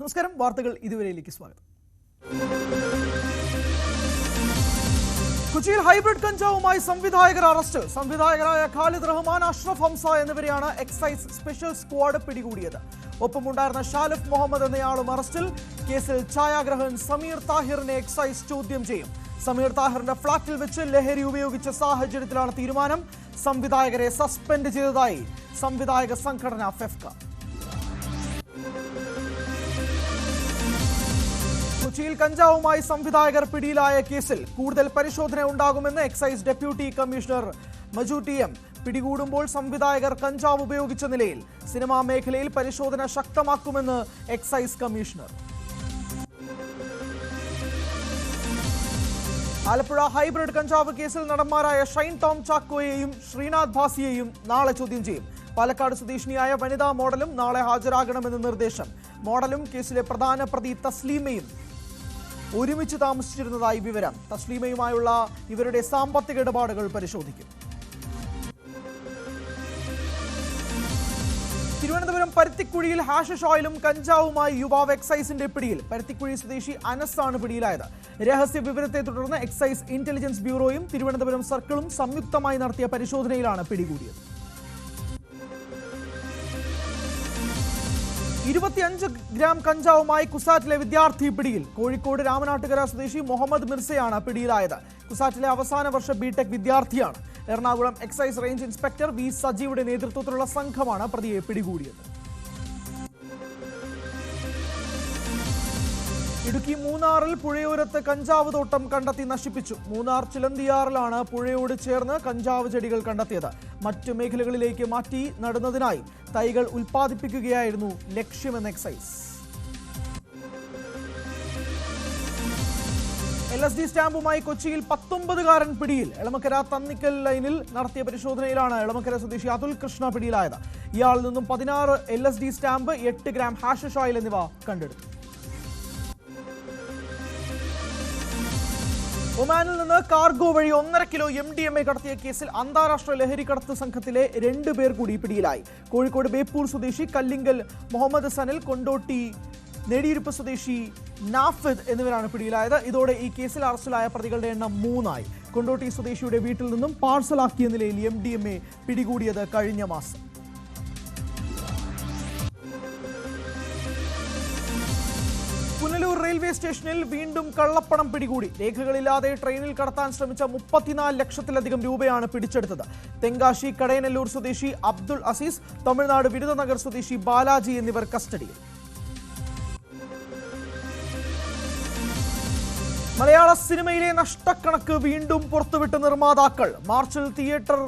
നമസ്കാരം, വാർത്തകൾ ഇതുവരെയിലേക്ക് സ്വാഗതം. കൊച്ചിയിൽ ഹൈബ്രിഡ് കഞ്ചാവുമായി സംവിധായകർ അറസ്റ്റ്. സംവിധായകരായ ഖാലിദ് റഹ്മാൻ, അഷ്റഫ് ഹംസ എന്നിവരെയാണ് എക്സൈസ് സ്പെഷ്യൽ സ്ക്വാഡ് പിടികൂടിയത്. ഒപ്പമുണ്ടായിരുന്ന ഷാലിഫ് മുഹമ്മദ് എന്നയാളും അറസ്റ്റിൽ. കേസിൽ ഛായാഗ്രഹകൻ സമീർ താഹിറിനെ എക്സൈസ് ചോദ്യം ചെയ്യും. സമീർ താഹിറിന്റെ ഫ്ളാറ്റിൽ വെച്ച് ലഹരി ഉപയോഗിച്ച സാഹചര്യത്തിലാണ് തീരുമാനം. സംവിധായകരെ സസ്പെൻഡ് ചെയ്തതായി സംവിധായക സംഘടന ഫെഫ്ക. കൊച്ചിയിൽ കഞ്ചാവുമായി സംവിധായകർ പിടിയിലായ കേസിൽ കൂടുതൽ പരിശോധന ഉണ്ടാകുമെന്ന് എക്സൈസ് ഡെപ്യൂട്ടി കമ്മീഷണർ മജൂട്ടി എം. പിടികൂടുമ്പോൾ സംവിധായകർ കഞ്ചാവ് ഉപയോഗിച്ച നിലയിൽ സിനിമാ മേഖലയിൽ പരിശോധന ശക്തമാക്കുമെന്ന് എക്സൈസ് കമ്മീഷണർ. ആലപ്പുഴ ഹൈബ്രിഡ് കഞ്ചാവ് കേസിൽ നടന്മാരായ ഷൈൻ ടോം ചാക്കോയെയും ശ്രീനാഥ് ഭാസിയെയും നാളെ ചോദ്യം ചെയ്യും. പാലക്കാട് സ്വദേശിനിയായ വനിതാ മോഡലും നാളെ ഹാജരാകണമെന്ന് നിർദ്ദേശം. മോഡലും കേസിലെ പ്രധാന പ്രതി തസ്ലീമയും ഒരുമിച്ച് താമസിച്ചിരുന്നതായി വിവരം. തസ്ലീമയുമായുള്ള ഇവരുടെ സാമ്പത്തിക ഇടപാടുകൾ പരിശോധിക്കും. തിരുവനന്തപുരം പരുത്തിക്കുഴിയിൽ ഹാഷിഷ് ഓയിലും കഞ്ചാവുമായി യുവാവ് എക്സൈസിന്റെ പിടിയിൽ. പരുത്തിക്കുഴി സ്വദേശി അനസ് ആണ് പിടിയിലായത്. രഹസ്യ വിവരത്തെ തുടർന്ന് എക്സൈസ് ഇന്റലിജൻസ് ബ്യൂറോയും തിരുവനന്തപുരം സർക്കിളും സംയുക്തമായി നടത്തിയ പരിശോധനയിലാണ് പിടികൂടിയത്. 25 ഗ്രാം കഞ്ചാവുമായി കുസാറ്റിലെ വിദ്യാർത്ഥി പിടിയിൽ. കോഴിക്കോട് രാമനാട്ടുകര സ്വദേശി മുഹമ്മദ് മിർസയാണ് പിടിയിലായത്. കുസാറ്റിലെ അവസാന വർഷ ബിടെക് വിദ്യാർത്ഥിയാണ്. Ernakulam excise range inspector V സജിയുടെ നേതൃത്വത്തിലുള്ള സംഘമാണ് പ്രതിയെ പിടികൂടിയത്. ഇടുക്കി മൂന്നാറിൽ പുഴയോരത്ത് കഞ്ചാവ് തോട്ടം കണ്ടെത്തി നശിപ്പിച്ചു. മൂന്നാർ ചിലന്തിയാറിലാണ് പുഴയോട് ചേർന്ന് കഞ്ചാവ് ചെടികൾ കണ്ടെത്തിയത്. മറ്റു മേഖലകളിലേക്ക് മാറ്റി നടുന്നതിനായി തൈകൾ ഉൽപ്പാദിപ്പിക്കുകയായിരുന്നു ലക്ഷ്യമെന്ന് എക്സൈസ്. LSD സ്റ്റാമ്പുമായി കൊച്ചിയിൽ 19കാരൻ പിടിയിൽ. എളമക്കര തന്നിക്കൽ ലൈനിൽ നടത്തിയ പരിശോധനയിലാണ് എളമക്കര സ്വദേശി അതുൽ കൃഷ്ണ പിടിയിലായത്. ഇയാളിൽ നിന്നും 16 LSD stamp, 8 gram hashish oil എന്നിവ കണ്ടെടുത്തു. ഒമാനിൽ നിന്ന് കാർഗോ വഴി 1.5 കിലോ MDMA കടത്തിയ കേസിൽ അന്താരാഷ്ട്ര ലഹരി കടത്ത് സംഘത്തിലെ 2 പേർ കൂടി പിടിയിലായി. കോഴിക്കോട് ബേപ്പൂർ സ്വദേശി കല്ലിങ്കൽ മുഹമ്മദ് സനൽ, കൊണ്ടോട്ടി നെടിയിരുപ്പ് സ്വദേശി നാഫിദ് എന്നിവരാണ് പിടിയിലായത്. ഇതോടെ ഈ കേസിൽ അറസ്റ്റിലായ പ്രതികളുടെ എണ്ണം 3 ആയി. കൊണ്ടോട്ടി സ്വദേശിയുടെ വീട്ടിൽ നിന്നും പാഴ്സലാക്കിയ നിലയിൽ MDMA പിടികൂടിയത് കഴിഞ്ഞ മാസം. പുനലൂർ റെയിൽവേ സ്റ്റേഷനിൽ വീണ്ടും കള്ളപ്പണം പിടികൂടി. രേഖകളില്ലാതെ ട്രെയിനിൽ കടത്താൻ ശ്രമിച്ച 34 ലക്ഷത്തിലധികം രൂപയാണ് പിടിച്ചെടുത്തത്. തെങ്കാശി കടയനല്ലൂർ സ്വദേശി അബ്ദുൾ അസീസ്, തമിഴ്നാട് വിരുദനഗർ സ്വദേശി ബാലാജി എന്നിവർ കസ്റ്റഡിയിൽ. മലയാള സിനിമയിലെ നഷ്ടക്കണക്ക് വീണ്ടും പുറത്തുവിട്ട നിർമ്മാതാക്കൾ. മാർച്ചിൽ തിയേറ്റർ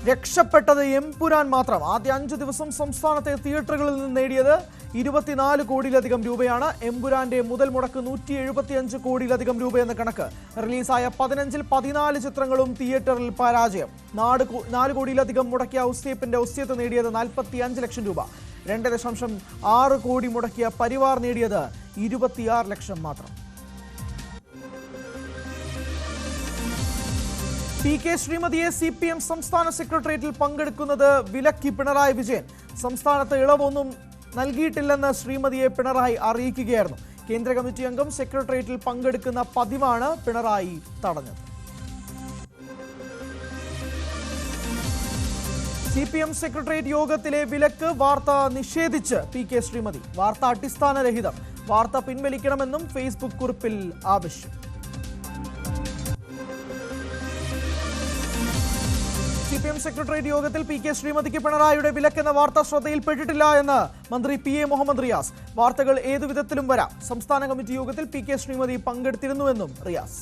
രക്ഷപ്പെട്ടത് എമ്പുരാൻ മാത്രം. ആദ്യ 5 ദിവസം സംസ്ഥാനത്തെ തിയേറ്ററുകളിൽ നിന്ന് നേടിയത് 24 കോടിയിലധികം രൂപയാണ്. എമ്പുരാന്റെ മുതൽ മുടക്ക് 175 കോടിയിലധികം രൂപയെന്ന കണക്ക്. റിലീസായ 15-ൽ 14 ചിത്രങ്ങളും തിയേറ്ററിൽ പരാജയം. 4 കോടിയിലധികം മുടക്കിയ ഔസ്തേപ്പിന്റെ ഔസ്ത്യത്ത് നേടിയത് 45 ലക്ഷം രൂപ. 2.6 കോടി മുടക്കിയ പരിവാർ നേടിയത് 26 ലക്ഷം മാത്രം. PK ശ്രീമതിയെ CPM സംസ്ഥാന സെക്രട്ടേറിയറ്റിൽ പങ്കെടുക്കുന്നത് വിലക്കി പിണറായി വിജയൻ. സംസ്ഥാനത്ത് ഇളവൊന്നും നൽകിയിട്ടില്ലെന്ന് ശ്രീമതിയെ പിണറായി അറിയിക്കുകയായിരുന്നു. കേന്ദ്ര കമ്മിറ്റി അംഗം സെക്രട്ടേറിയറ്റിൽ പങ്കെടുക്കുന്ന പതിവാണ് പിണറായി തടഞ്ഞത്. CPM സെക്രട്ടേറിയറ്റ് യോഗത്തിലെ വിലക്ക് വാർത്ത നിഷേധിച്ച് PK ശ്രീമതി. വാർത്ത അടിസ്ഥാനരഹിതം. വാർത്ത പിൻവലിക്കണമെന്നും ഫേസ്ബുക്ക് കുറിപ്പിൽ ആവശ്യം. CPM സെക്രട്ടേറിയറ്റ് യോഗത്തിൽ PK ശ്രീമതിക്ക് പിണറായിയുടെ വിലക്കെന്ന വാർത്ത ശ്രദ്ധയിൽപ്പെട്ടിട്ടില്ല എന്ന് മന്ത്രി PA മുഹമ്മദ് റിയാസ്. വാർത്തകൾ ഏതു വിധത്തിലും വരാം. സംസ്ഥാന കമ്മിറ്റി യോഗത്തിൽ PK ശ്രീമതി പങ്കെടുത്തിരുന്നുവെന്നും റിയാസ്.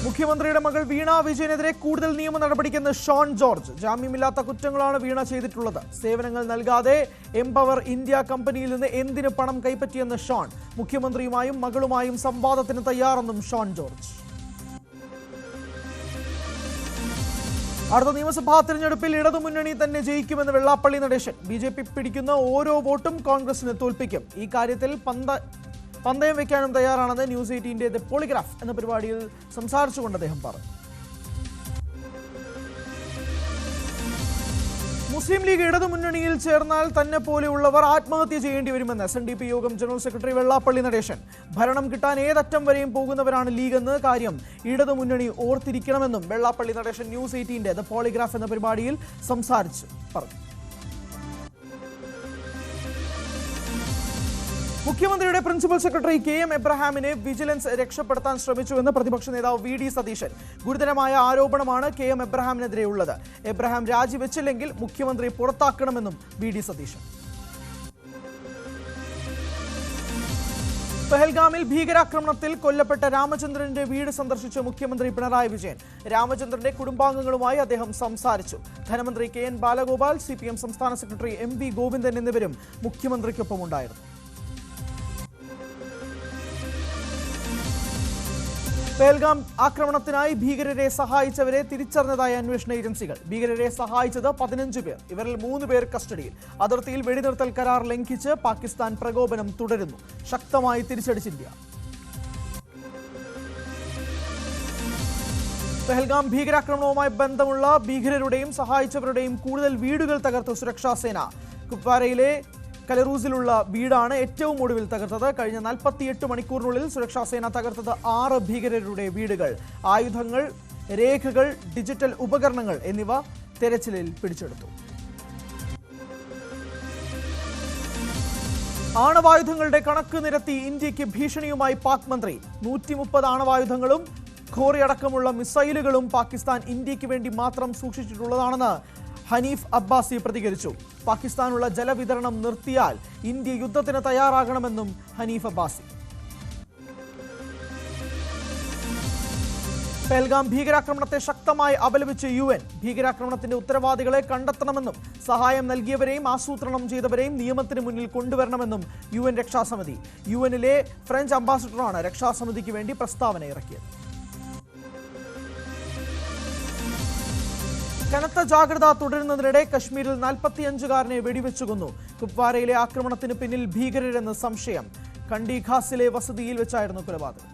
മുഖ്യമന്ത്രിയുടെ മകൾ വീണ വിജയനെതിരെ കൂടുതൽ നിയമ നടപടിക്കെന്ന് ഷോൺ ജോർജ്. ജാമ്യമില്ലാത്ത കുറ്റങ്ങളാണ് വീണ ചെയ്തിട്ടുള്ളത്. സേവനങ്ങൾ നൽകാതെ എംപവർ ഇന്ത്യ കമ്പനിയിൽ നിന്ന് എന്തിന് പണം കൈപ്പറ്റിയെന്ന് ഷോൺ. മുഖ്യമന്ത്രിയുമായും മകളുമായും സംവാദത്തിന് തയ്യാറെന്നും ഷോൺ ജോർജ്. അടുത്ത നിയമസഭാ തിരഞ്ഞെടുപ്പിൽ ഇടതുമുന്നണി തന്നെ ജയിക്കുമെന്ന് വെള്ളാപ്പള്ളി നടേശൻ. BJP പിടിക്കുന്ന ഓരോ വോട്ടും കോൺഗ്രസിനെ തോൽപ്പിക്കും. ഈ കാര്യത്തിൽ പന്തയം വയ്ക്കാനും തയ്യാറാണെന്ന് ന്യൂസ് 18ന്റെ ദ പോളിഗ്രാഫ് എന്ന പരിപാടിയിൽ സംസാരിച്ചുകൊണ്ട് അദ്ദേഹം പറഞ്ഞു. മുസ്ലിം ലീഗ് ഇടതുമുന്നണിയിൽ ചേർന്നാൽ തന്നെ പോലെയുള്ളവർ ആത്മഹത്യ ചെയ്യേണ്ടി വരുമെന്ന് SNDP യോഗം ജനറൽ സെക്രട്ടറി വെള്ളാപ്പള്ളി നടേശൻ. ഭരണം കിട്ടാൻ ഏതറ്റം വരെയും പോകുന്നവരാണ് ലീഗെന്ന് കാര്യം ഇടതുമുന്നണി ഓർത്തിരിക്കണമെന്നും Vellappally Natesan news 18 the polygraph എന്ന പരിപാടിയിൽ സംസാരിച്ചു പറഞ്ഞു. മുഖ്യമന്ത്രിയുടെ പ്രിൻസിപ്പൽ സെക്രട്ടറി KM എബ്രഹാമിനെ വിജിലൻസ് രക്ഷപ്പെടുത്താൻ ശ്രമിച്ചുവെന്ന് പ്രതിപക്ഷ നേതാവ് VD സതീശൻ. ഗുരുതരമായ ആരോപണമാണ് KM എബ്രഹാമിനെതിരെയുള്ളത്. എബ്രഹാം രാജിവെച്ചില്ലെങ്കിൽ മുഖ്യമന്ത്രി പുറത്താക്കണമെന്നും VD സതീശൻ. പഹൽഗാമിൽ ഭീകരാക്രമണത്തിൽ കൊല്ലപ്പെട്ട രാമചന്ദ്രന്റെ വീട് സന്ദർശിച്ച മുഖ്യമന്ത്രി പിണറായി വിജയൻ. രാമചന്ദ്രന്റെ കുടുംബാംഗങ്ങളുമായി അദ്ദേഹം സംസാരിച്ചു. ധനമന്ത്രി KN ബാലഗോപാൽ, CPM സംസ്ഥാന സെക്രട്ടറി MV ഗോവിന്ദൻ എന്നിവരും മുഖ്യമന്ത്രിക്കൊപ്പമുണ്ടായിരുന്നു. പഹൽഗാം ആക്രമണത്തിനായി ഭീകരരെ സഹായിച്ചവരെ തിരിച്ചറിഞ്ഞതായി അന്വേഷണ ഏജൻസികൾ. ഭീകരരെ സഹായിച്ചത് 15 പേർ. ഇവരിൽ 3 പേർ കസ്റ്റഡിയിൽ. അതിർത്തിയിൽ വെടിനിർത്തൽ കരാർ ലംഘിച്ച് പാകിസ്ഥാൻ പ്രകോപനം തുടരുന്നു. ശക്തമായി തിരിച്ചടിച്ച് ഇന്ത്യ. പഹൽഗാം ഭീകരാക്രമണവുമായി ബന്ധമുള്ള ഭീകരരുടെയും സഹായിച്ചവരുടെയും കൂടുതൽ വീടുകൾ തകർത്ത് സുരക്ഷാ സേന. കുപ്വാരയിലെ കലറൂസിലുള്ള വീടാണ് ഏറ്റവും ഒടുവിൽ തകർത്തത്. കഴിഞ്ഞ 48 മണിക്കൂറിനുള്ളിൽ സുരക്ഷാ സേന തകർത്തത് 6 ഭീകരരുടെ വീടുകൾ. ആയുധങ്ങൾ, രേഖകൾ, ഡിജിറ്റൽ ഉപകരണങ്ങൾ എന്നിവ തെരച്ചിലിൽ പിടിച്ചെടുത്തു. ആണവായുധങ്ങളുടെ കണക്ക് നിരത്തി ഇന്ത്യക്ക് ഭീഷണിയുമായി പാക് മന്ത്രി. 130 ആണവായുധങ്ങളും ഖോറി അടക്കമുള്ള മിസൈലുകളും പാകിസ്ഥാൻ ഇന്ത്യക്ക് വേണ്ടി മാത്രം സൂക്ഷിച്ചിട്ടുള്ളതാണെന്ന് ഹനീഫ് അബ്ബാസി പ്രതികരിച്ചു. പാകിസ്ഥാനുള്ള ജലവിതരണം നിർത്തിയാൽ ഇന്ത്യ യുദ്ധത്തിന് തയ്യാറാകണമെന്നും ഹനീഫ് അബ്ബാസി. പഹൽഗാം ഭീകരാക്രമണത്തെ ശക്തമായി അപലപിച്ച് UN. ഭീകരാക്രമണത്തിന്റെ ഉത്തരവാദികളെ കണ്ടെത്തണമെന്നും സഹായം നൽകിയവരെയും ആസൂത്രണം ചെയ്തവരെയും നിയമത്തിന് മുന്നിൽ കൊണ്ടുവരണമെന്നും UN രക്ഷാസമിതി. UNലെ ഫ്രഞ്ച് അംബാസിഡറാണ് രക്ഷാസമിതിക്ക് വേണ്ടി പ്രസ്താവന ഇറക്കിയത്. കനത്ത ജാഗ്രത തുടരുന്നതിനിടെ കശ്മീരിൽ 45-കാരനെ വെടിവെച്ചു കൊന്നു. കുപ്വാരയിലെ ആക്രമണത്തിന് പിന്നിൽ ഭീകരരെന്ന് സംശയം. കണ്ടി ഖാസിലെ വസതിയിൽ വെച്ചായിരുന്നു കൊലപാതകം.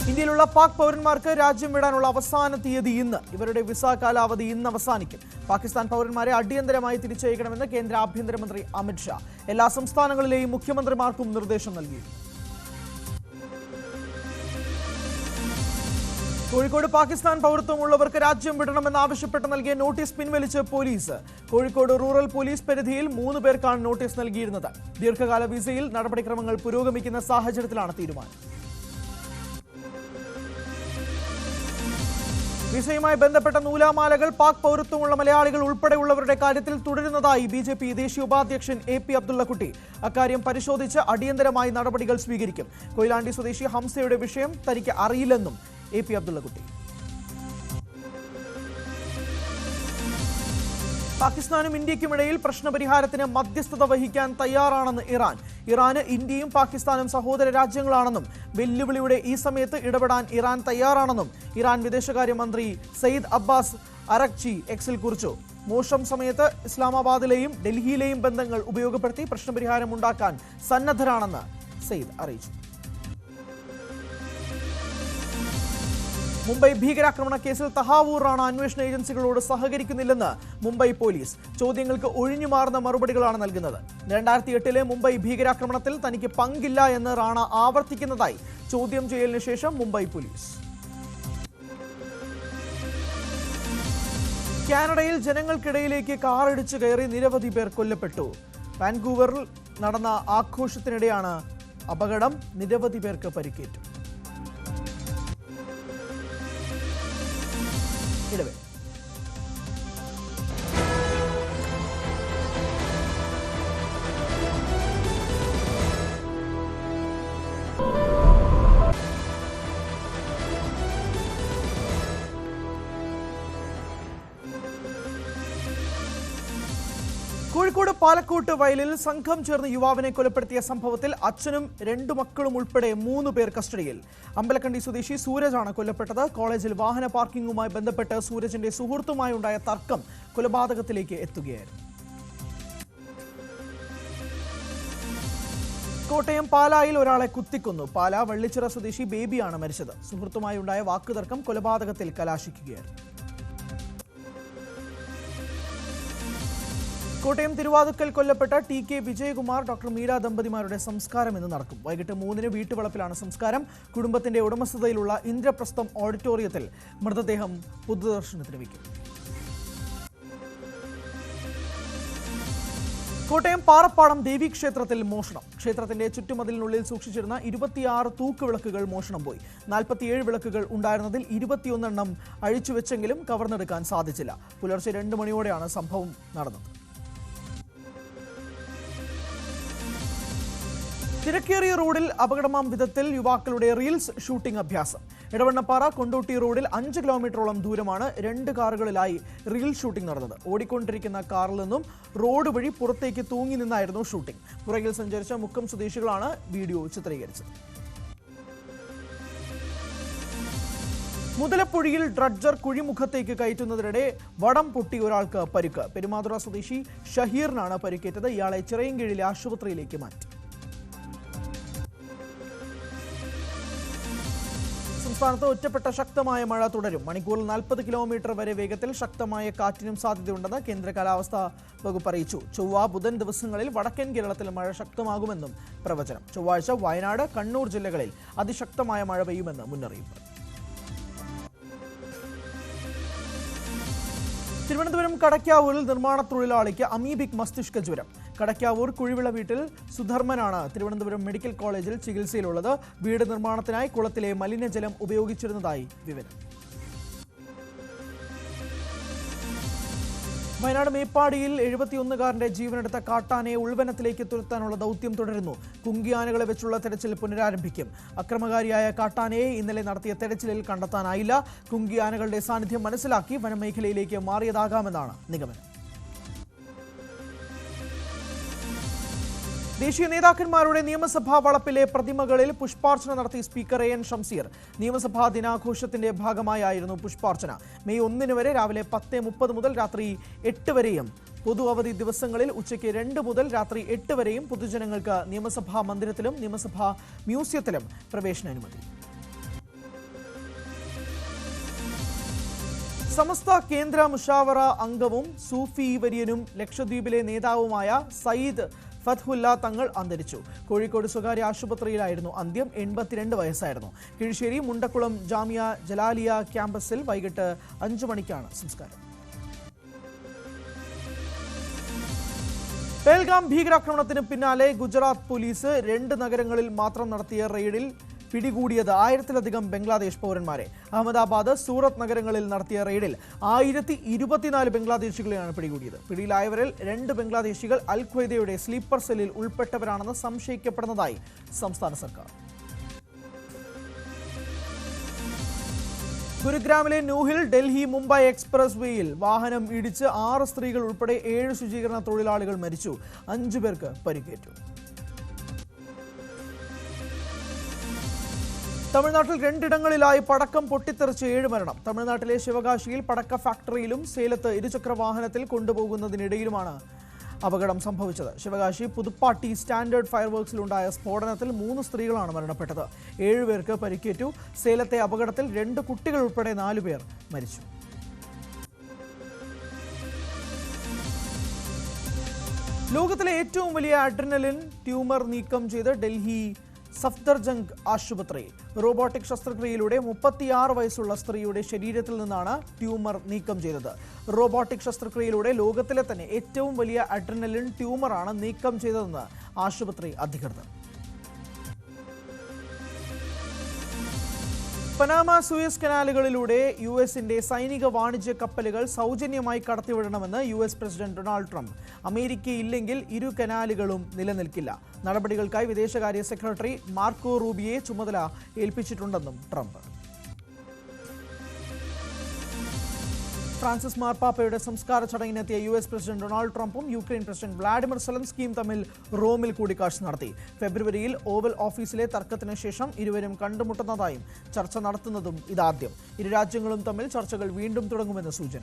ഇന്ത്യയിലുള്ള പാക് പൗരന്മാർക്ക് രാജ്യം വിടാനുള്ള അവസാന തീയതി ഇന്ന്. ഇവരുടെ വിസ കാലാവധി ഇന്ന് അവസാനിക്കും. പാകിസ്ഥാൻ പൗരന്മാരെ അടിയന്തരമായി തിരിച്ചയക്കണമെന്ന് കേന്ദ്ര ആഭ്യന്തരമന്ത്രി അമിത്ഷാ എല്ലാ സംസ്ഥാനങ്ങളിലെയും മുഖ്യമന്ത്രിമാർക്കും നിർദ്ദേശം നൽകിയിരുന്നു. കോഴിക്കോട് പാകിസ്ഥാൻ പൗരത്വമുള്ളവർക്ക് രാജ്യം വിടണമെന്നാവശ്യപ്പെട്ട് നൽകിയ നോട്ടീസ് പിൻവലിച്ച് പോലീസ്. കോഴിക്കോട് റൂറൽ പോലീസ് പരിധിയിൽ 3 പേർക്കാണ് നോട്ടീസ് നൽകിയിരുന്നത്. ദീർഘകാല വിസയിൽ നടപടിക്രമങ്ങൾ പുരോഗമിക്കുന്ന സാഹചര്യത്തിലാണ് തീരുമാനം. വിസയുമായി ബന്ധപ്പെട്ട നൂലാമാലകൾ പാക് പൗരത്വമുള്ള മലയാളികൾ ഉൾപ്പെടെയുള്ളവരുടെ കാര്യത്തിൽ തുടരുന്നതായി BJP ദേശീയ ഉപാധ്യക്ഷൻ AP അബ്ദുള്ളക്കുട്ടി. അക്കാര്യം പരിശോധിച്ച് അടിയന്തരമായി നടപടികൾ സ്വീകരിക്കും. കൊയിലാണ്ടി സ്വദേശി ഹംസയുടെ വിഷയം തനിക്ക് അറിയില്ലെന്നും AP അബ്ദുള്ളക്കുട്ടി. പാകിസ്ഥാനും ഇന്ത്യക്കുമിടയിൽ പ്രശ്നപരിഹാരത്തിന് മധ്യസ്ഥത വഹിക്കാൻ തയ്യാറാണെന്ന് ഇറാൻ. ഇറാന് ഇന്ത്യയും പാകിസ്ഥാനും സഹോദര രാജ്യങ്ങളാണെന്നും വെല്ലുവിളിയുടെ ഈ സമയത്ത് ഇടപെടാൻ ഇറാൻ തയ്യാറാണെന്നും ഇറാൻ വിദേശകാര്യമന്ത്രി സയ്യിദ് അബ്ബാസ് അറക്ചി എക്സിൽ കുറിച്ചു. മോശം സമയത്ത് ഇസ്ലാമാബാദിലെയും ഡൽഹിയിലെയും ബന്ധങ്ങൾ ഉപയോഗപ്പെടുത്തി പ്രശ്നപരിഹാരം ഉണ്ടാക്കാൻ സന്നദ്ധരാണെന്ന് സയ്യിദ് അറിയിച്ചു. മുംബൈ ഭീകരാക്രമണ കേസിൽ തഹാവൂറാണ് അന്വേഷണ ഏജൻസികളോട് സഹകരിക്കുന്നില്ലെന്ന് മുംബൈ പോലീസ്. ചോദ്യങ്ങൾക്ക് ഒഴിഞ്ഞുമാറുന്ന മറുപടികളാണ് നൽകുന്നത്. 2008-ലെ മുംബൈ ഭീകരാക്രമണത്തിൽ തനിക്ക് പങ്കില്ല എന്ന് റാണ ആവർത്തിക്കുന്നതായി ചോദ്യം ചെയ്യലിന് ശേഷം മുംബൈ പോലീസ്. കാനഡയിൽ ജനങ്ങൾക്കിടയിലേക്ക് കാറിടിച്ചു കയറി നിരവധി പേർ കൊല്ലപ്പെട്ടു. വാൻകൂവറിൽ നടന്ന ആഘോഷത്തിനിടെയാണ് അപകടം. നിരവധി പേർക്ക് പരിക്കേറ്റു. ഇടവേ കോഴിക്കോട് പാലക്കോട്ട് വയലിൽ സംഘം ചേർന്ന് യുവാവിനെ കൊലപ്പെടുത്തിയ സംഭവത്തിൽ അച്ഛനും 2 മക്കളും ഉൾപ്പെടെ 3 പേർ കസ്റ്റഡിയിൽ. അമ്പലക്കണ്ടി സ്വദേശി സൂരജാണ് കൊല്ലപ്പെട്ടത്. കോളേജിൽ വാഹന പാർക്കിംഗുമായി ബന്ധപ്പെട്ട് സൂരജിന്റെ സുഹൃത്തുമായുണ്ടായ തർക്കം കൊലപാതകത്തിലേക്ക് എത്തുകയായിരുന്നു. കോട്ടയം പാലായിൽ ഒരാളെ കുത്തിക്കൊന്നു. പാലാ വള്ളിച്ചിറ സ്വദേശി ബേബിയാണ് മരിച്ചത്. സുഹൃത്തുമായി ഉണ്ടായ വാക്കുതർക്കം കൊലപാതകത്തിൽ കലാശിക്കുകയായിരുന്നു. കോട്ടയം തിരുവാതുക്കൽ കൊല്ലപ്പെട്ട TK വിജയകുമാർ, ഡോക്ടർ മീര ദമ്പതിമാരുടെ സംസ്കാരം ഇന്ന് നടക്കും. വൈകിട്ട് 3-ന് വീട്ടുവളപ്പിലാണ് സംസ്കാരം. കുടുംബത്തിന്റെ ഉടമസ്ഥതയിലുള്ള ഇന്ദ്രപ്രസ്ഥം ഓഡിറ്റോറിയത്തിൽ മൃതദേഹം പൊതുദർശനത്തിന് വയ്ക്കും. കോട്ടയം പാറപ്പാടം ദേവീക്ഷേത്രത്തിൽ മോഷണം. ക്ഷേത്രത്തിന്റെ ചുറ്റുമതിലിനുള്ളിൽ സൂക്ഷിച്ചിരുന്ന 26 തൂക്കുവിളക്കുകൾ മോഷണം പോയി. 47 വിളക്കുകൾ ഉണ്ടായിരുന്നതിൽ 21 എണ്ണം അഴിച്ചുവെച്ചെങ്കിലും കവർന്നെടുക്കാൻ സാധിച്ചില്ല. പുലർച്ചെ 2 മണിയോടെയാണ് സംഭവം നടന്നത്. തിരക്കേറിയ റോഡിൽ അപകടമാം വിധത്തിൽ യുവാക്കളുടെ റീൽസ് ഷൂട്ടിംഗ് അഭ്യാസം. എടവണ്ണപ്പാറ കൊണ്ടോട്ടി റോഡിൽ 5 കിലോമീറ്ററോളം ദൂരമാണ് 2 കാറുകളിലായി റീൽ ഷൂട്ടിംഗ് നടന്നത്. ഓടിക്കൊണ്ടിരിക്കുന്ന കാറിൽ നിന്നും റോഡ് വഴി പുറത്തേക്ക് തൂങ്ങി നിന്നായിരുന്നു ഷൂട്ടിംഗ്. പുറകിൽ സഞ്ചരിച്ച മുക്കം സ്വദേശികളാണ് വീഡിയോ ചിത്രീകരിച്ചത്. മുതലപ്പുഴയിൽ ഡ്രഡ്ജർ കുഴിമുഖത്തേക്ക് കയറ്റുന്നതിനിടെ വടം പൊട്ടി ഒരാൾക്ക് പരിക്ക്. പെരുമാതുറ സ്വദേശി ഷഹീറിനാണ് പരിക്കേറ്റത്. ഇയാളെ ചിറയൻകീഴിലെ ആശുപത്രിയിലേക്ക് മാറ്റി. സംസ്ഥാനത്ത് ഒറ്റപ്പെട്ട ശക്തമായ മഴ തുടരും. മണിക്കൂറിൽ 40 കിലോമീറ്റർ വരെ വേഗത്തിൽ ശക്തമായ കാറ്റിനും സാധ്യതയുണ്ടെന്ന് കേന്ദ്ര കാലാവസ്ഥാ വകുപ്പ് അറിയിച്ചു. ചൊവ്വ, ബുധൻ ദിവസങ്ങളിൽ വടക്കൻ കേരളത്തിൽ മഴ ശക്തമാകുമെന്നും പ്രവചനം. ചൊവ്വാഴ്ച വയനാട്, കണ്ണൂർ ജില്ലകളിൽ അതിശക്തമായ മഴ പെയ്യുമെന്ന് മുന്നറിയിപ്പ്. തിരുവനന്തപുരം കടയ്ക്കാവൂരിൽ നിർമ്മാണ തൊഴിലാളിക്ക് അമീബിക് മസ്തിഷ്ക ജ്വരം. കടയ്ക്കാവൂർ കുഴിവിള വീട്ടിൽ സുധർമ്മനാണ് തിരുവനന്തപുരം മെഡിക്കൽ കോളേജിൽ ചികിത്സയിലുള്ളത്. വീട് നിർമ്മാണത്തിനായി കുളത്തിലെ മലിനജലം ഉപയോഗിച്ചിരുന്നതായി വിവരം. വയനാട് മേപ്പാടിയിൽ 71കാരന്റെ ജീവനെടുത്ത കാട്ടാനയെ ഉൾവനത്തിലേക്ക് തുരത്താനുള്ള ദൗത്യം തുടരുന്നു. കുങ്കിയാനകളെ വെച്ചുള്ള തെരച്ചിൽ പുനരാരംഭിക്കും. അക്രമകാരിയായ കാട്ടാനയെ ഇന്നലെ നടത്തിയ തെരച്ചിലിൽ കണ്ടെത്താനായില്ല. കുങ്കിയാനകളുടെ സാന്നിധ്യം മനസ്സിലാക്കി വനമേഖലയിലേക്ക് മാറിയതാകാമെന്നാണ് നിഗമനം. ദേശീയ നേതാക്കന്മാരുടെ നിയമസഭാ വളപ്പിലെ പ്രതിമകളിൽ പുഷ്പാർച്ചന നടത്തി സ്പീക്കർ AN ഷംസീർ. നിയമസഭാ ദിനാഘോഷത്തിന്റെ ഭാഗമായായിരുന്നു പുഷ്പാർച്ചന. മെയ് 1 വരെ രാവിലെ 10:30 മുതൽ രാത്രി 8 വരെയും പൊതു അവധി ദിവസങ്ങളിൽ ഉച്ചയ്ക്ക് 2 മുതൽ രാത്രി 8 വരെയും പൊതുജനങ്ങൾക്ക് നിയമസഭാ മന്ദിരത്തിലും നിയമസഭാ മ്യൂസിയത്തിലും പ്രവേശനാനുമതി. സമസ്ത കേന്ദ്ര മുഷാവറ അംഗവും സൂഫി വര്യനും ലക്ഷദ്വീപിലെ നേതാവുമായ സയ്യിദ് ഫത്ഹുല്ല തങ്ങൾ അന്തരിച്ചു. കോഴിക്കോട് സ്വകാര്യ ആശുപത്രിയിലായിരുന്നു അന്ത്യം. 82 വയസ്സായിരുന്നു. കിഴിശ്ശേരി മുണ്ടക്കുളം ജാമിയ ജലാലിയ ക്യാമ്പസിൽ വൈകിട്ട് 5 മണിക്കാണ് സംസ്കാരം. പേൽഗാം ഭീകരാക്രമണത്തിന് പിന്നാലെ ഗുജറാത്ത് പോലീസ് 2 നഗരങ്ങളിൽ മാത്രം നടത്തിയ റെയ്ഡിൽ പിടികൂടിയത് 1000-ലധികം ബംഗ്ലാദേശ് പൗരന്മാരെ. അഹമ്മദാബാദ്, സൂറത്ത് നഗരങ്ങളിൽ നടത്തിയ റെയ്ഡിൽ 1024 ബംഗ്ലാദേശികളെയാണ് പിടികൂടിയത്. പിടിയിലായവരിൽ 2 ബംഗ്ലാദേശികൾ അൽ ഖ്വയ്ദയുടെ സ്ലീപ്പർ സെല്ലിൽ ഉൾപ്പെട്ടവരാണെന്ന് സംശയിക്കപ്പെടുന്നതായി സംസ്ഥാന സർക്കാർ. ഗുരുഗ്രാമിലെ നൂഹിൽ ഡൽഹി മുംബൈ എക്സ്പ്രസ് വേയിൽ വാഹനം ഇടിച്ച് 6 സ്ത്രീകൾ ഉൾപ്പെടെ 7 ശുചീകരണ തൊഴിലാളികൾ മരിച്ചു. 5 പേർക്ക് പരിക്കേറ്റു. തമിഴ്നാട്ടിൽ 2 ഇടങ്ങളിലായി പടക്കം പൊട്ടിത്തെറിച്ച് 7 മരണം. തമിഴ്നാട്ടിലെ ശിവകാശിയിൽ പടക്ക ഫാക്ടറിയിലും സേലത്ത് ഇരുചക്ര വാഹനത്തിൽ കൊണ്ടുപോകുന്നതിനിടയിലുമാണ് അപകടം സംഭവിച്ചത്. ശിവകാശി പുതുപ്പാട്ടി സ്റ്റാൻഡേർഡ് ഫയർവർക്സിലുണ്ടായ സ്ഫോടനത്തിൽ 3 സ്ത്രീകളാണ് മരണപ്പെട്ടത്. 7 പേർക്ക് പരിക്കേറ്റു. സേലത്തെ അപകടത്തിൽ 2 കുട്ടികൾ ഉൾപ്പെടെ 4 പേർ മരിച്ചു. ലോകത്തിലെ ഏറ്റവും വലിയ അഡ്രിനലിൻ ട്യൂമർ നീക്കം ചെയ്ത് ഡൽഹി സഫ്ദർജംഗ് ആശുപത്രി. റോബോട്ടിക് ശസ്ത്രക്രിയയിലൂടെ 36 വയസ്സുള്ള സ്ത്രീയുടെ ശരീരത്തിൽ നിന്നാണ് ട്യൂമർ നീക്കം ചെയ്തത്. റോബോട്ടിക് ശസ്ത്രക്രിയയിലൂടെ ലോകത്തിലെ തന്നെ ഏറ്റവും വലിയ അഡ്രിനലിൻ ട്യൂമറാണ് നീക്കം ചെയ്തതെന്ന് ആശുപത്രി അധികൃതർ. പനാമ സൂയസ് കനാലുകളിലൂടെ US-ന്റെ സൈനിക വാണിജ്യ കപ്പലുകൾ സൗജന്യമായി കടത്തിവിടണമെന്ന് US പ്രസിഡന്റ് ഡൊണാൾഡ് ട്രംപ്. അമേരിക്കയില്ലെങ്കിൽ 2 കനാലുകളും നിലനിൽക്കില്ല. നടപടികൾക്കായി വിദേശകാര്യ സെക്രട്ടറി മാർക്കോ റൂബിയെ ചുമതല ഏൽപ്പിച്ചിട്ടുണ്ടെന്നും ട്രംപ്. ഫ്രാൻസിസ് മാർപ്പാപ്പയുടെ സംസ്കാര ചടങ്ങിനെത്തിയ US പ്രസിഡന്റ് ഡൊണാൾഡ് ട്രംപും യുക്രൈൻ പ്രസിഡന്റ് വ്ളാഡിമിർ സെലൻസ്കിയും തമ്മിൽ റോമിൽ കൂടിക്കാഴ്ച നടത്തി. ഫെബ്രുവരിയിൽ ഓവൽ ഓഫീസിലെ തർക്കത്തിന് ശേഷം ഇരുവരും കണ്ടുമുട്ടുന്നതായും ചർച്ച നടത്തുന്നതും ഇതാദ്യം. ഇരു രാജ്യങ്ങളും തമ്മിൽ ചർച്ചകൾ വീണ്ടും തുടങ്ങുമെന്ന് സൂചന.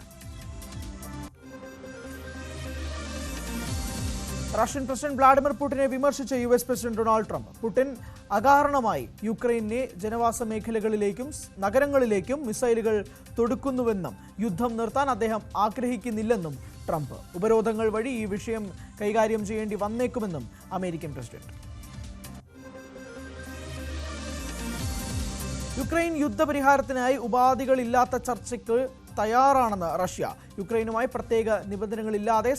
റഷ്യൻ പ്രസിഡന്റ് വ്ളാഡിമിർ പുടിനെ വിമർശിച്ച US president Donald Trump. Putin അകാരണമായി യുക്രൈനെ ജനവാസ മേഖലകളിലേക്കും നഗരങ്ങളിലേക്കും മിസൈലുകൾ തൊടുക്കുന്നുവെന്നും യുദ്ധം നിർത്താൻ അദ്ദേഹം ആഗ്രഹിക്കുന്നില്ലെന്നും ട്രംപ്. ഉപരോധങ്ങൾ വഴി ഈ വിഷയം കൈകാര്യം ചെയ്യേണ്ടി വന്നേക്കുമെന്നും അമേരിക്കൻ പ്രസിഡന്റ്. യുക്രൈൻ യുദ്ധപരിഹാരത്തിനായി ഉപാധികളില്ലാത്ത ചർച്ചയ്ക്ക് തയ്യാറാണെന്ന് റഷ്യ. യുക്രൈനുമായി പ്രത്യേക നിബന്ധനകളില്ലാതെ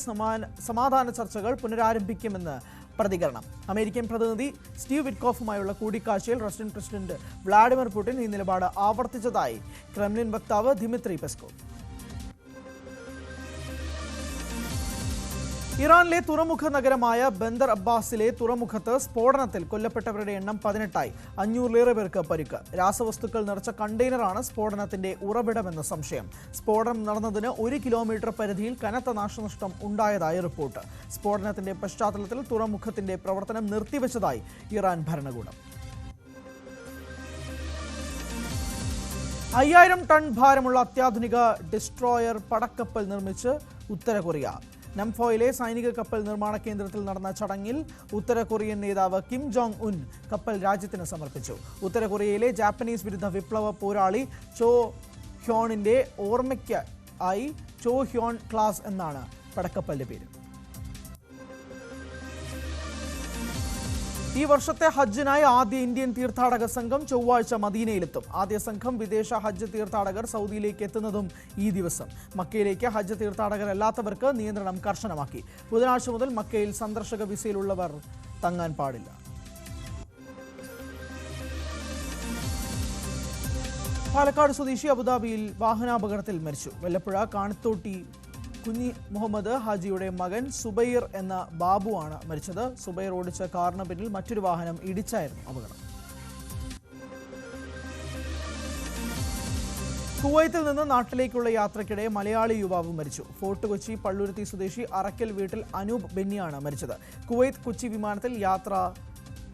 സമാധാന ചർച്ചകൾ പുനരാരംഭിക്കുമെന്ന് പ്രതികരണം. അമേരിക്കൻ പ്രതിനിധി സ്റ്റീവ് വിറ്റ്കോഫുമായുള്ള കൂടിക്കാഴ്ചയിൽ റഷ്യൻ പ്രസിഡന്റ് വ്ളാഡിമിർ പുടിൻ ഈ നിലപാട് ആവർത്തിച്ചതായി ക്രെംലിൻ വക്താവ് ദിമിത്രി പെസ്കോവ്. ഇറാനിലെ തുറമുഖ നഗരമായ ബന്ദർ അബ്ബാസിലെ തുറമുഖത്ത് സ്ഫോടനത്തിൽ കൊല്ലപ്പെട്ടവരുടെ എണ്ണം 18ആയി. 500-ലേറെ പേർക്ക് പരിക്ക്. രാസവസ്തുക്കൾ നിറച്ച കണ്ടെയ്നറാണ് സ്ഫോടനത്തിന്റെ ഉറവിടമെന്ന സംശയം. സ്ഫോടനം നടന്നതിന് 1 കിലോമീറ്റർ പരിധിയിൽ കനത്ത നാശനഷ്ടം ഉണ്ടായതായി റിപ്പോർട്ട്. സ്ഫോടനത്തിന്റെ പശ്ചാത്തലത്തിൽ തുറമുഖത്തിന്റെ പ്രവർത്തനം നിർത്തിവെച്ചതായി ഇറാൻ ഭരണകൂടം. 5000 ടൺ ഭാരമുള്ള അത്യാധുനിക ഡിസ്ട്രോയർ പടക്കപ്പൽ നിർമ്മിച്ച് ഉത്തര കൊറിയ. നംഫോയിലെ സൈനിക കപ്പൽ നിർമ്മാണ കേന്ദ്രത്തിൽ നടന്ന ചടങ്ങിൽ ഉത്തര കൊറിയൻ നേതാവ് കിം ജോങ് ഉൻ കപ്പൽ രാജ്യത്തിന് സമർപ്പിച്ചു. ഉത്തര കൊറിയയിലെ ജാപ്പനീസ് വിരുദ്ധ വിപ്ലവ പോരാളി ചോ ഹ്യോണിന്റെ ഓർമ്മയ്ക്കായി ചോ ഹ്യോൺ ക്ലാസ് എന്നാണ് പടക്കപ്പലിന്റെ പേര്. ഈ വർഷത്തെ ഹജ്ജിനായി ആദ്യ ഇന്ത്യൻ തീർത്ഥാടക സംഘം ചൊവ്വാഴ്ച മദീനയിലെത്തും. ആദ്യ സംഘം വിദേശ ഹജ്ജ് തീർത്ഥാടകർ സൗദിയിലേക്ക് എത്തുന്നതും ഈ ദിവസം. മക്കയിലേക്ക് ഹജ്ജ് തീർത്ഥാടകരല്ലാത്തവർക്ക് നിയന്ത്രണം കർശനമാക്കി. ബുധനാഴ്ച മുതൽ മക്കയിൽ സന്ദർശക വിസയിലുള്ളവർ തങ്ങാൻ പാടില്ല. പാലക്കാട് സ്വദേശി അബുദാബിയിൽ വാഹനാപകടത്തിൽ മരിച്ചു. വെല്ലപ്പുഴ കാണിത്തോട്ടി കുഞ്ഞി മുഹമ്മദ് ഹാജിയുടെ മകൻ സുബൈർ എന്ന ബാബുവാണ് മരിച്ചത്. സുബൈർ ഓടിച്ച കാറിന് പിന്നിൽ മറ്റൊരു വാഹനം ഇടിച്ചായിരുന്നു അപകടം. കുവൈത്തിൽ നിന്ന് നാട്ടിലേക്കുള്ള യാത്രയ്ക്കിടെ മലയാളി യുവാവ് മരിച്ചു. ഫോർട്ട് കൊച്ചി പള്ളുരുത്തി സ്വദേശി അറക്കൽ വീട്ടിൽ അനൂപ് ബെന്നിയാണ് മരിച്ചത്. കുവൈത്ത് കൊച്ചി വിമാനത്തിൽ യാത്ര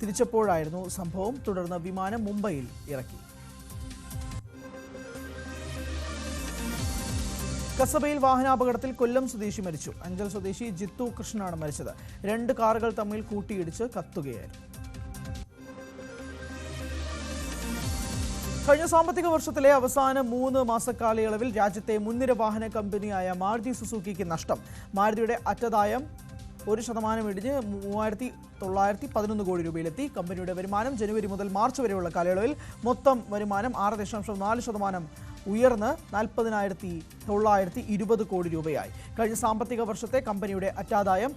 തിരിച്ചപ്പോഴായിരുന്നു സംഭവം. തുടർന്ന് വിമാനം മുംബൈയിൽ ഇറക്കി. കസബയിൽ വാഹനാപകടത്തിൽ കൊല്ലം സ്വദേശി മരിച്ചു. അഞ്ചൽ സ്വദേശി ജിത്തു കൃഷ്ണനാണ് മരിച്ചത്. 2 കാറുകൾ തമ്മിൽ കൂട്ടിയിടിച്ച് കത്തുകയായിരുന്നു. കഴിഞ്ഞ സാമ്പത്തിക വർഷത്തിലെ അവസാന 3 മാസക്കാലയളവിൽ രാജ്യത്തെ മുൻനിര വാഹന കമ്പനിയായ മാരുതി സുസുക്കിക്ക് നഷ്ടം. മാരുതിയുടെ അറ്റദായം 1% ഇടിഞ്ഞ് 3911 കോടി രൂപയിലെത്തി. കമ്പനിയുടെ വരുമാനം ജനുവരി മുതൽ മാർച്ച് വരെയുള്ള കാലയളവിൽ മൊത്തം വരുമാനം 6.4% ഉയർന്ന് 40,920 കോടി രൂപയായി. കഴിഞ്ഞ സാമ്പത്തിക വർഷത്തെ കമ്പനിയുടെ അറ്റാദായം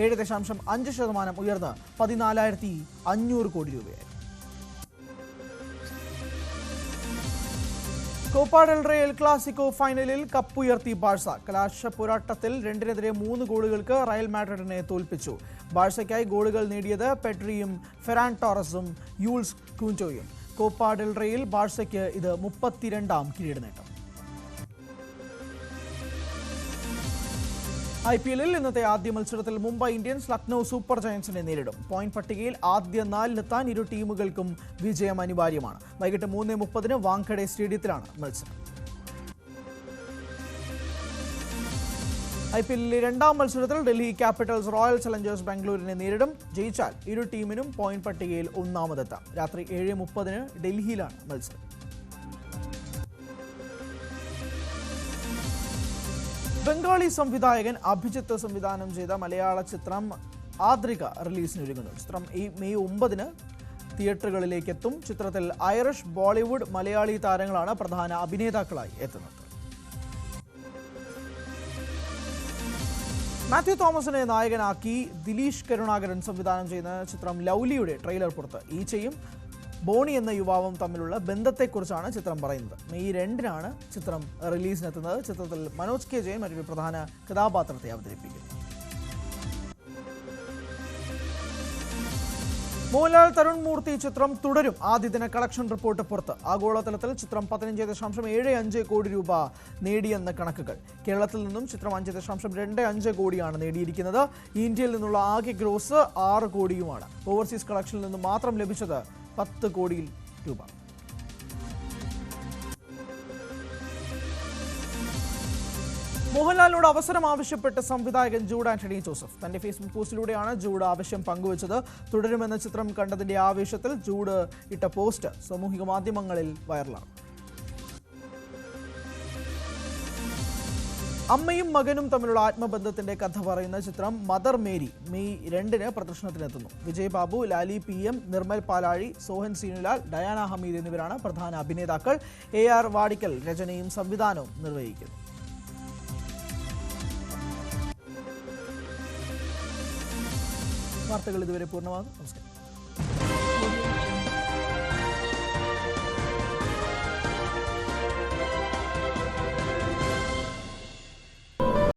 7.5% ഉയർന്ന് 14,500 കോടി രൂപയായി. Copa del Rey El Clasico ഫൈനലിൽ കപ്പുയർത്തി ബാഴ്സ. കലാശ പോരാട്ടത്തിൽ 2-3 ഗോളുകൾക്ക് റയൽ മാഡ്രിഡിനെ തോൽപ്പിച്ചു. ബാഴ്സയ്ക്കായി ഗോളുകൾ നേടിയത് പെഡ്രിയും ഫെറാൻ ടോറസും യൂൾസ് കൂഞ്ചോയും. കോപ്പ ഡെൽ റേയിൽ ബാഴ്സയ്ക്ക് ഇത് 32ാം കിരീട നേട്ടം. IPL-ൽ ഇന്നത്തെ ആദ്യ മത്സരത്തിൽ മുംബൈ ഇന്ത്യൻസ് ലക്നൌ സൂപ്പർ ജയൻസിനെ നേരിടും. പോയിന്റ് പട്ടികയിൽ ആദ്യ 4-ലെത്താൻ ഇരു ടീമുകൾക്കും വിജയം അനിവാര്യമാണ്. വൈകിട്ട് 3:30 വാങ്കഡെ സ്റ്റേഡിയത്തിലാണ് മത്സരം. IPL-ലെ 2ാം മത്സരത്തിൽ ഡൽഹി ക്യാപിറ്റൽസ് റോയൽ ചലഞ്ചേഴ്സ് ബാംഗ്ലൂരിനെ നേരിടും. ജയിച്ചാൽ ഇരു ടീമിനും പോയിന്റ് പട്ടികയിൽ 1-ാമതെത്താം. രാത്രി 7:30 ഡൽഹിയിലാണ് മത്സരം. ബംഗാളി സംവിധായകൻ അഭിജിത്ത് സംവിധാനം ചെയ്ത മലയാള ചിത്രം ആദ്രിക റിലീസിനൊരുങ്ങുന്നു. ചിത്രം മെയ് 9 തിയേറ്ററുകളിലേക്ക് എത്തും. ചിത്രത്തിൽ ഐറിഷ്, ബോളിവുഡ്, മലയാളി താരങ്ങളാണ് പ്രധാന അഭിനേതാക്കളായി എത്തുന്നത്. മാത്യു തോമസിനെ നായകനാക്കി ദിലീഷ് കരുണാകരൻ സംവിധാനം ചെയ്യുന്ന ചിത്രം ലൗലിയുടെ ട്രെയിലർ പുറത്ത്. ഈച്ചയും ബോണി എന്ന യുവാവും തമ്മിലുള്ള ബന്ധത്തെക്കുറിച്ചാണ് ചിത്രം പറയുന്നത്. മെയ് 2 ചിത്രം റിലീസിനെത്തുന്നത്. ചിത്രത്തിൽ മനോജ് കെ ജയൻ മറ്റൊരു പ്രധാന കഥാപാത്രത്തെ അവതരിപ്പിക്കുന്നു. മോഹൻലാൽ തരുൺ മൂർത്തി ചിത്രം തുടരും. ആദ്യ ദിന കളക്ഷൻ റിപ്പോർട്ട് പുറത്ത്. ആഗോളതലത്തിൽ ചിത്രം 15.75 കോടി രൂപ നേടിയെന്ന കണക്കുകൾ. കേരളത്തിൽ നിന്നും ചിത്രം 5.25 കോടിയാണ് നേടിയിരിക്കുന്നത്. ഇന്ത്യയിൽ നിന്നുള്ള ആകെ ഗ്രോസ് 6 കോടിയുമാണ്. ഓവർസീസ് കളക്ഷനിൽ നിന്ന് മാത്രം ലഭിച്ചത് 10 കോടി രൂപ. മോഹൻലാലിനോട് അവസരം ആവശ്യപ്പെട്ട് സംവിധായകൻ ജൂഡ് ആന്റണി ജോസഫ് തന്റെ ഫേസ്ബുക്ക് പോസ്റ്റിലൂടെയാണ് ജൂഡ് ആവശ്യം പങ്കുവച്ചത്. തുടരുമെന്ന ചിത്രം കണ്ടതിന്റെ ആവേശത്തിൽ ജൂഡ് ഇട്ട പോസ്റ്റ് സാമൂഹിക മാധ്യമങ്ങളിൽ വൈറലാണ്. അമ്മയും മകനും തമ്മിലുള്ള ആത്മബന്ധത്തിന്റെ കഥ പറയുന്ന ചിത്രം മദർ മേരി മെയ് 2-ന് പ്രദർശനത്തിനെത്തുന്നു. വിജയ് ബാബു, ലാലി PM, നിർമ്മൽ പാലാഴി, സോഹൻ സീനുലാൽ, ഡയാന ഹമീദ് എന്നിവരാണ് പ്രധാന അഭിനേതാക്കൾ. AR വാടിക്കൽ രചനയും സംവിധാനവും നിർവഹിക്കുന്നു. വാർത്തകൾ ഇതുവരെ പൂർണ്ണമാകും. നമസ്കാരം.